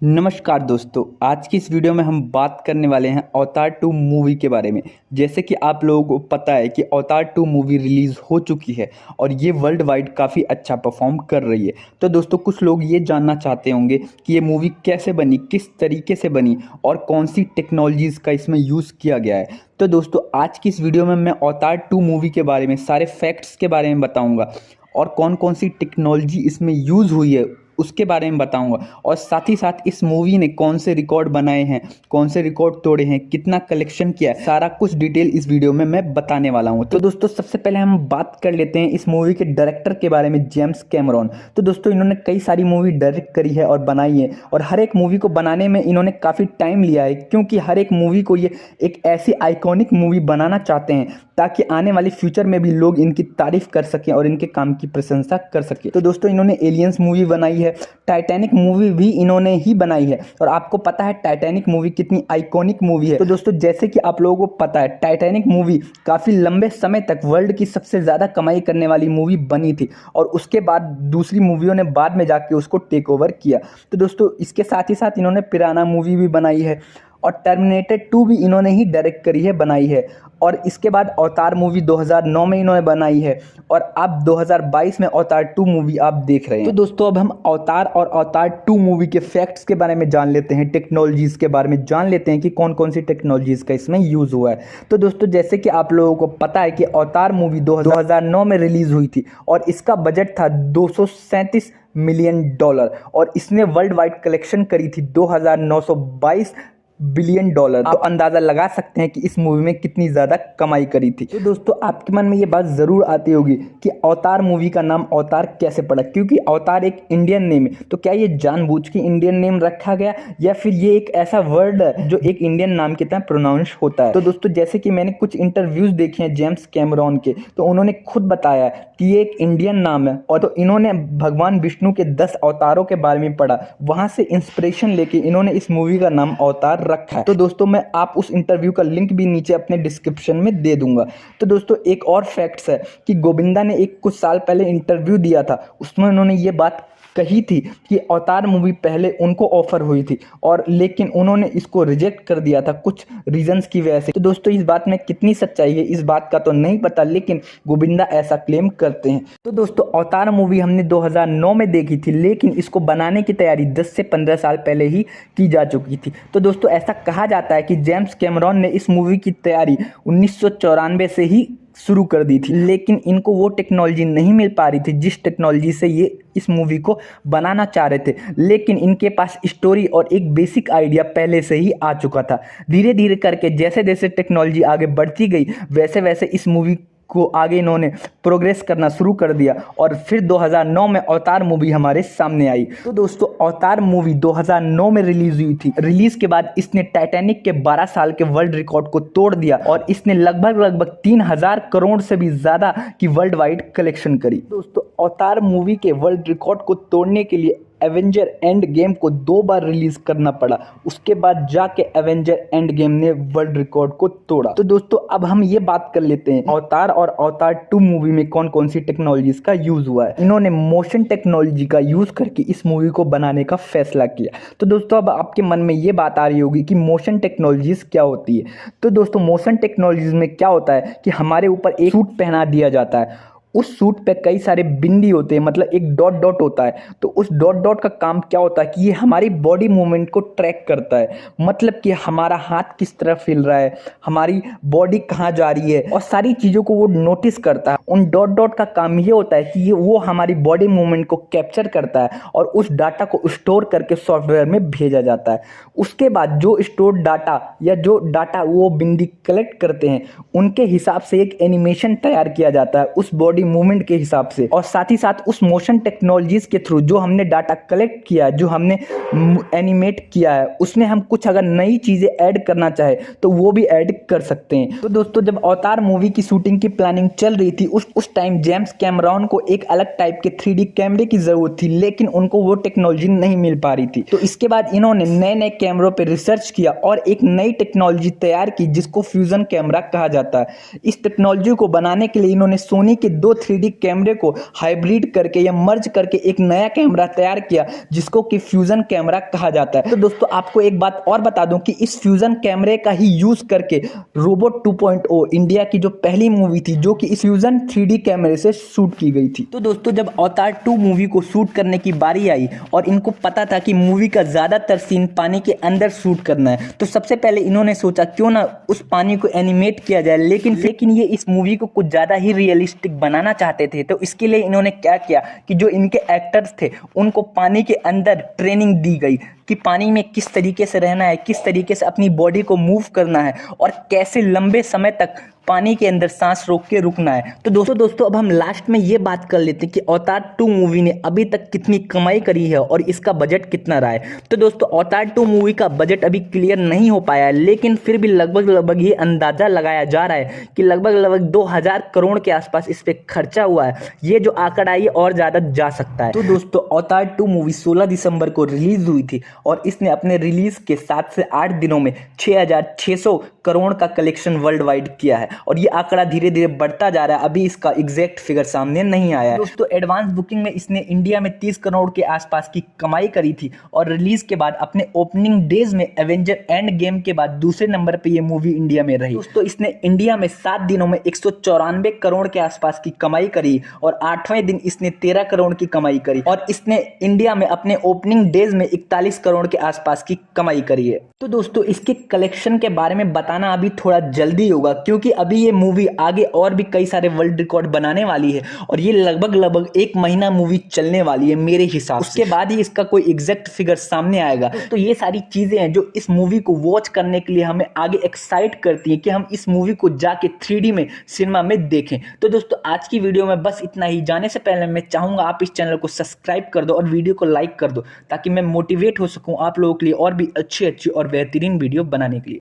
नमस्कार दोस्तों, आज की इस वीडियो में हम बात करने वाले हैं अवतार 2 मूवी के बारे में। जैसे कि आप लोगों को पता है कि अवतार 2 मूवी रिलीज़ हो चुकी है और ये वर्ल्ड वाइड काफ़ी अच्छा परफॉर्म कर रही है। तो दोस्तों, कुछ लोग ये जानना चाहते होंगे कि ये मूवी कैसे बनी, किस तरीके से बनी और कौन सी टेक्नोलॉजीज़ का इसमें यूज़ किया गया है। तो दोस्तों, आज की इस वीडियो में मैं अवतार 2 मूवी के बारे में सारे फैक्ट्स के बारे में बताऊँगा और कौन कौन सी टेक्नोलॉजी इसमें यूज़ हुई है उसके बारे में बताऊंगा। और साथ ही साथ इस मूवी ने कौन से रिकॉर्ड बनाए हैं, कौन से रिकॉर्ड तोड़े हैं, कितना कलेक्शन किया है, सारा कुछ डिटेल इस वीडियो में मैं बताने वाला हूं। तो दोस्तों, सबसे पहले हम बात कर लेते हैं इस मूवी के डायरेक्टर के बारे में, जेम्स कैमरॉन। तो दोस्तों, इन्होंने कई सारी मूवी डायरेक्ट करी है और बनाई है और हर एक मूवी को बनाने में इन्होंने काफ़ी टाइम लिया है, क्योंकि हर एक मूवी को ये एक ऐसी आइकॉनिक मूवी बनाना चाहते हैं ताकि आने वाले फ्यूचर में भी लोग इनकी तारीफ कर सकें और इनके काम की प्रशंसा कर सकें। तो दोस्तों, इन्होंने एलियंस मूवी बनाई है, टाइटैनिक मूवी भी इन्होंने ही बनाई है और आपको पता है टाइटैनिक मूवी कितनी आइकॉनिक मूवी है। तो दोस्तों, जैसे कि आप लोगों को पता है, टाइटैनिक मूवी काफ़ी लंबे समय तक वर्ल्ड की सबसे ज़्यादा कमाई करने वाली मूवी बनी थी और उसके बाद दूसरी मूवियों ने बाद में जाके उसको टेक ओवर किया। तो दोस्तों, इसके साथ ही साथ इन्होंने पिराना मूवी भी बनाई है और टर्मिनेटर 2 भी इन्होंने ही डायरेक्ट करी है, बनाई है। और इसके बाद अवतार मूवी 2009 में इन्होंने बनाई है और अब 2022 में अवतार 2 मूवी आप देख रहे हैं। तो दोस्तों, अब हम अवतार और अवतार 2 मूवी के फैक्ट्स के बारे में जान लेते हैं, टेक्नोलॉजीज़ के बारे में जान लेते हैं कि कौन कौन सी टेक्नोलॉजीज़ का इसमें यूज़ हुआ है। तो दोस्तों, जैसे कि आप लोगों को पता है कि अवतार मूवी 2009 में रिलीज़ हुई थी और इसका बजट था $237 मिलियन और इसने वर्ल्ड वाइड कलेक्शन करी थी $2,922 बिलियन। आप अंदाजा लगा सकते हैं कि इस मूवी में कितनी ज़्यादा कमाई करी थी। तो दोस्तों, आपके मन में ये बात ज़रूर आती होगी कि अवतार मूवी का नाम अवतार कैसे पड़ा, क्योंकि अवतार एक इंडियन नेम है। तो क्या ये जानबूझ के इंडियन नेम रखा गया या फिर ये एक ऐसा वर्ड है जो एक इंडियन नाम की तरह प्रोनाउंस होता है। तो दोस्तों, जैसे कि मैंने कुछ इंटरव्यूज़ देखे हैं जेम्स कैमरॉन के, तो उन्होंने खुद बताया कि ये एक इंडियन नाम है और तो इन्होंने भगवान विष्णु के 10 अवतारों के बारे में पढ़ा, वहाँ से इंस्पिरेशन लेके इन्होंने इस मूवी का नाम अवतार रखा है। तो दोस्तों, मैं आप उस इंटरव्यू का लिंक भी नीचे अपने डिस्क्रिप्शन में दे दूंगा। तो दोस्तों, एक और फैक्ट्स है कि गोविंदा ने एक कुछ साल पहले इंटरव्यू दिया था, उसमें उन्होंने ये बात कही थी कि अवतार मूवी पहले उनको ऑफर हुई थी और लेकिन उन्होंने इसको रिजेक्ट कर दिया था कुछ रीजंस की वजह से। तो दोस्तों, इस बात में कितनी सच्चाई है इस बात का तो नहीं पता, लेकिन गोविंदा ऐसा क्लेम करते हैं। तो दोस्तों, अवतार मूवी हमने 2009 में देखी थी, लेकिन इसको बनाने की तैयारी 10 से 15 साल पहले ही की जा चुकी थी। तो दोस्तों, ऐसा कहा जाता है कि जेम्स कैमरॉन ने इस मूवी की तैयारी 1994 से ही शुरू कर दी थी, लेकिन इनको वो टेक्नोलॉजी नहीं मिल पा रही थी जिस टेक्नोलॉजी से ये इस मूवी को बनाना चाह रहे थे। लेकिन इनके पास स्टोरी और एक बेसिक आइडिया पहले से ही आ चुका था। धीरे धीरे करके जैसे जैसे टेक्नोलॉजी आगे बढ़ती गई, वैसे वैसे इस मूवी को आगे इन्होंने प्रोग्रेस करना शुरू कर दिया और फिर 2009 में अवतार मूवी हमारे सामने आई। तो दोस्तों, अवतार मूवी 2009 में रिलीज हुई थी। रिलीज के बाद इसने टाइटैनिक के 12 साल के वर्ल्ड रिकॉर्ड को तोड़ दिया और इसने लगभग 3000 करोड़ से भी ज्यादा की वर्ल्ड वाइड कलेक्शन करी। दोस्तों, अवतार मूवी के वर्ल्ड रिकॉर्ड को तोड़ने के लिए एवेंजर एंड गेम को 2 बार रिलीज करना पड़ा, उसके बाद जाके एवेंजर एंड गेम ने वर्ल्ड रिकॉर्ड को तोड़ा। तो दोस्तों, अब हम ये बात कर लेते हैं अवतार और अवतार 2 मूवी में कौन कौन सी टेक्नोलॉजीज का यूज हुआ है। इन्होंने मोशन टेक्नोलॉजी का यूज करके इस मूवी को बनाने का फैसला किया। तो दोस्तों, अब आपके मन में ये बात आ रही होगी कि मोशन टेक्नोलॉजीज क्या होती है। तो दोस्तों, मोशन टेक्नोलॉजीज में क्या होता है कि हमारे ऊपर एक सूट पहना दिया जाता है, उस सूट पे कई सारे बिंदी होते हैं, मतलब एक डॉट डॉट होता है। तो उस डॉट डॉट का काम क्या होता है कि ये हमारी बॉडी मूवमेंट को ट्रैक करता है, मतलब कि हमारा हाथ किस तरफ हिल रहा है, हमारी बॉडी कहाँ जा रही है और सारी चीज़ों को वो नोटिस करता है। उन डॉट डॉट का काम ये होता है कि ये वो हमारी बॉडी मूवमेंट को कैप्चर करता है और उस डाटा को स्टोर करके सॉफ्टवेयर में भेजा जाता है। उसके बाद जो स्टोर डाटा या जो डाटा वो बिंदी कलेक्ट करते हैं, उनके हिसाब से एक एनिमेशन तैयार किया जाता है उस बॉडी मूवमेंट के हिसाब से। और साथ ही साथ उस मोशन टेक्नोलॉजीज के थ्रू जो हमने डाटा कलेक्ट किया है, जो हमने एनिमेट किया है, उसमें हम कुछ अगर नई चीजें ऐड करना चाहे तो वो भी ऐड कर सकते हैं। तो दोस्तों, जब अवतार मूवी की शूटिंग की प्लानिंग चल रही थी, उस टाइम जेम्स कैमरॉन को एक अलग टाइप के 3D कैमरे की जरूरत थी, लेकिन उनको वो टेक्नोलॉजी नहीं मिल पा रही थी। तो इसके बाद इन्होंने नए नए कैमरों पर रिसर्च किया और एक नई टेक्नोलॉजी तैयार की जिसको फ्यूजन कैमरा कहा जाता है। इस टेक्नोलॉजी को बनाने के लिए इन्होंने सोनी के 2 3D कैमरे को हाइब्रिड करके या मर्ज करके एक नया कैमरा तैयार किया जिसको कि फ्यूजन कैमरा कहा जाता है। तो दोस्तों आपको एक बात और बता दूं कि इस फ्यूजन कैमरे का ही यूज करके रोबोट 2.0 इंडिया की जो पहली मूवी थी जो कि इस फ्यूजन 3D कैमरे से शूट की गई थी। तो दोस्तों जब अवतार 2 मूवी को शूट करने की बारी आई और इनको पता था कि मूवी का ज्यादातर सीन पानी के अंदर शूट करना है, तो सबसे पहले इन्होंने सोचा क्यों ना उस पानी को एनिमेट किया जाए, लेकिन ये इस मूवी को कुछ ज्यादा ही रियलिस्टिक बनाना चाहते थे। तो इसके लिए इन्होंने क्या किया कि जो इनके एक्टर्स थे उनको पानी के अंदर ट्रेनिंग दी गई कि पानी में किस तरीके से रहना है, किस तरीके से अपनी बॉडी को मूव करना है और कैसे लंबे समय तक पानी के अंदर सांस रोक के रुकना है। तो दोस्तों अब हम लास्ट में ये बात कर लेते हैं कि अवतार 2 मूवी ने अभी तक कितनी कमाई करी है और इसका बजट कितना रहा है। तो दोस्तों अवतार 2 मूवी का बजट अभी क्लियर नहीं हो पाया है, लेकिन फिर भी लगभग ये अंदाजा लगाया जा रहा है कि लगभग 2000 करोड़ के आसपास इस पर खर्चा हुआ है। ये जो आंकड़ा है और ज्यादा जा सकता है। तो दोस्तों अवतार 2 मूवी 16 दिसंबर को रिलीज हुई थी और इसने अपने रिलीज के 7 से 8 दिनों में 6600 करोड़ का कलेक्शन वर्ल्ड वाइड किया है और ये आंकड़ा धीरे धीरे बढ़ता जा रहा है। अभी इसका एग्जैक्ट फिगर सामने नहीं आया है। दोस्तों एडवांस बुकिंग में इसने इंडिया में 30 करोड़ के आसपास की कमाई करी थी और रिलीज के बाद अपने ओपनिंग डेज में एवेंजर एंड गेम के बाद दूसरे नंबर पे ये मूवी इंडिया में रही। दोस्तों इसने इंडिया में 7 दिनों में 194 करोड़ के आसपास की कमाई करी और 8वें दिन इसने 13 करोड़ की कमाई करी और इसने इंडिया में अपने ओपनिंग डेज में 41 करोड़ के आसपास की कमाई करी है। तो दोस्तों इसके कलेक्शन के बारे में बताना अभी थोड़ा जल्दी होगा क्योंकि अभी ये मूवी आगे और भी कई सारे वर्ल्ड रिकॉर्ड बनाने वाली है और ये लगभग 1 महीना मूवी चलने वाली है मेरे हिसाब से। उसके बाद ही इसका कोई एग्जैक्ट फिगर सामने आएगा। तो ये सारी चीजें हैं जो इस मूवी को वॉच करने के लिए हमें आगे एक्साइट करती है कि हम इस मूवी को जाके 3D में सिनेमा में देखें। तो दोस्तों आज की वीडियो में बस इतना ही। जाने से पहले मैं चाहूंगा आप इस चैनल को सब्सक्राइब कर दो और वीडियो को लाइक कर दो ताकि मैं मोटिवेट हो सकूं आप लोगों के लिए और भी अच्छी और बेहतरीन वीडियो बनाने के लिए।